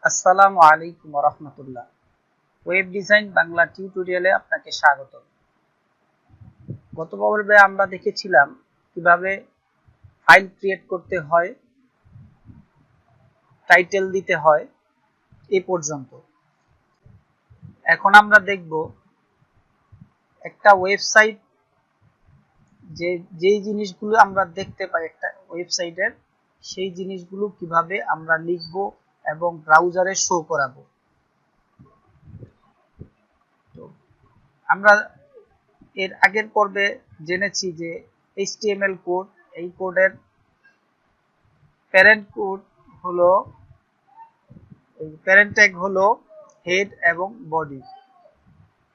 আসসালামু আলাইকুম ওয়া রাহমাতুল্লাহ। ওয়েব ডিজাইন বাংলা টিউটোরিয়ালে আপনাকে স্বাগত। গত পর্বে আমরা দেখেছিলাম কিভাবে ফাইল ক্রিয়েট করতে হয়, টাইটেল দিতে হয় এই পর্যন্ত। এখন আমরা দেখব একটা ওয়েবসাইট যেই জিনিসগুলো আমরা দেখতে পাই একটা ওয়েবসাইটের, সেই জিনিসগুলো কিভাবে আমরা লিখব এবং ব্রাউজারে শো করাবো। তো আমরা এর আগের পর্বে জেনেছি যে HTML কোড, এই কোডের প্যারেন্ট কোড হলো, প্যারেন্ট ট্যাগ হলো হেড এবং বডি।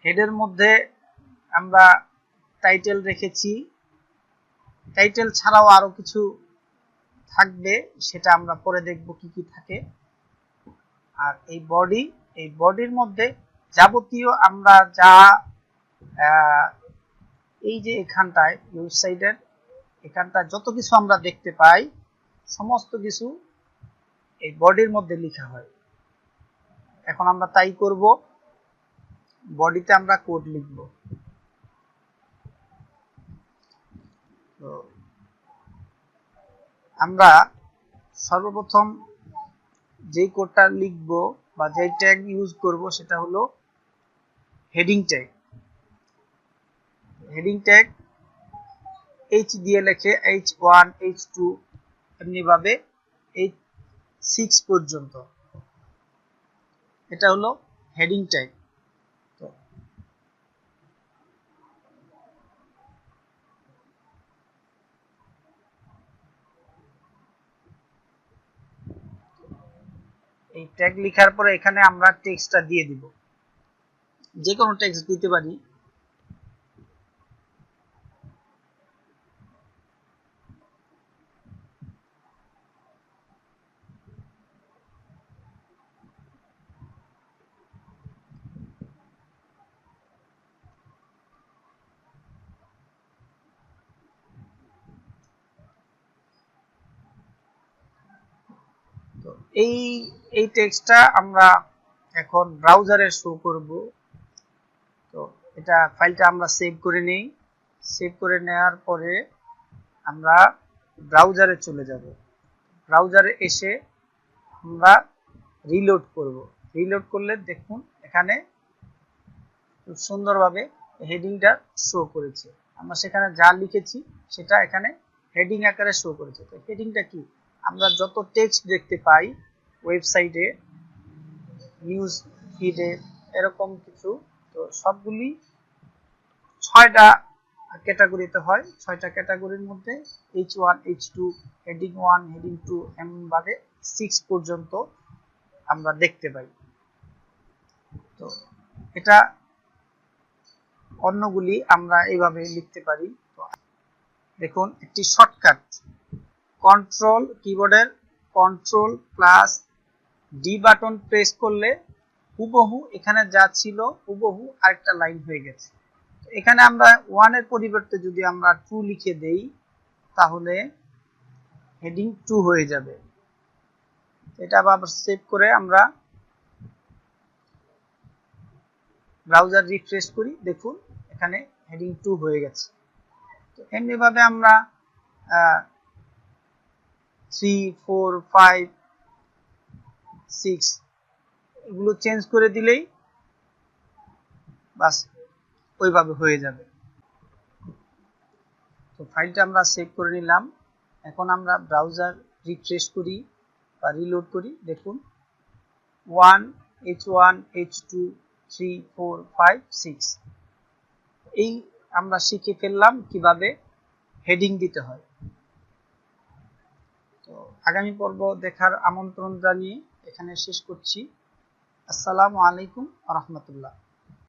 হেডের মধ্যে আমরা টাইটেল রেখেছি, টাইটেল ছাড়াও আরো কিছু থাকবে, সেটা আমরা পরে দেখব কি কি থাকে। আর এই বডির মধ্যে যাবতীয় আমরা যা এই যে এখানটায় ওয়েবসাইটের এখানটায় যত কিছু আমরা দেখতে পাই সমস্ত কিছু এই বডির মধ্যে লেখা হয়। এখন আমরা তাই করব, বডিতে আমরা কোড লিখব। তো আমরা সর্বপ্রথম যেই কোডটা লিখব বা যেই ট্যাগ ইউজ করব সেটা হলো heading tag. Heading tag H দিয়ে লেখে H1 H2 এমনি ভাবে H6 পর্যন্ত, এটা হলো হেডিং ট্যাগ। তো এই ট্যাগ লেখার পরে এখানে আমরা টেক্সটটা দিয়ে দিব, যে কোনো টেক্সট দিতে পারি। তো এই টেক্সটটা আমরা এখন ব্রাউজারে শো করব। তো এটা ফাইলটা আমরা সেভ করে নেই। সেভ করে নেওয়ার পরে আমরা ব্রাউজারে চলে যাব। ব্রাউজারে এসে আমরা রিলোড করব। রিলোড করলে দেখুন এখানে খুব সুন্দরভাবে হেডিংটা শো করেছে। আমরা সেখানে যা লিখেছি সেটা এখানে হেডিং আকারে শো করেছে। তো হেডিংটা কি? আমরা যত টেক্সট দেখতে পাই ওয়েবসাইটে, নিউজ ফিডে, এরকম কিছু, তো সবগুলি 6টা ক্যাটাগরিতে হয়। 6টা ক্যাটাগরির মধ্যে H1 H2 হেডিং 1 হেডিং 2 এমন ভাবে 6 পর্যন্ত আমরা দেখতে পাই। তো এটা অন্যগুলি আমরা এইভাবে লিখতে পারি। দেখুন একটি শর্টকাট, কন্ট্রোল কিবোর্ডের control plus D button press করলে হুবহু এখানে যা ছিল হুবহু আরেকটা লাইন হয়ে গেছে। এখানে আমরা 1 এর পরিবর্তে যদি আমরা 2 লিখে দেই তাহলে হেডিং 2 হয়ে যাবে। এটা আবার সেভ করে আমরা ব্রাউজার রিফ্রেশ করি, দেখুন এখানে হেডিং 2 হয়ে গেছে। তো এমনি ভাবে আমরা 3 4 5 6 এগুলো চেঞ্জ করে দিলেই বাস ওইভাবে হয়ে যাবে। তো ফাইলটা আমরা সেভ করে নিলাম। এখন আমরা ব্রাউজার রিফ্রেশ করি বা রিলোড করি, দেখুন 1 H1 H2 3 4 5 6 এই আমরা শিখে ফেললাম কিভাবে হেডিং দিতে হয়। তো আগামী পর্ব দেখার আমন্ত্রণ জানিয়ে এখানে শেষ করছি। আসসালামু আলাইকুম ওয়া রাহমাতুল্লাহ।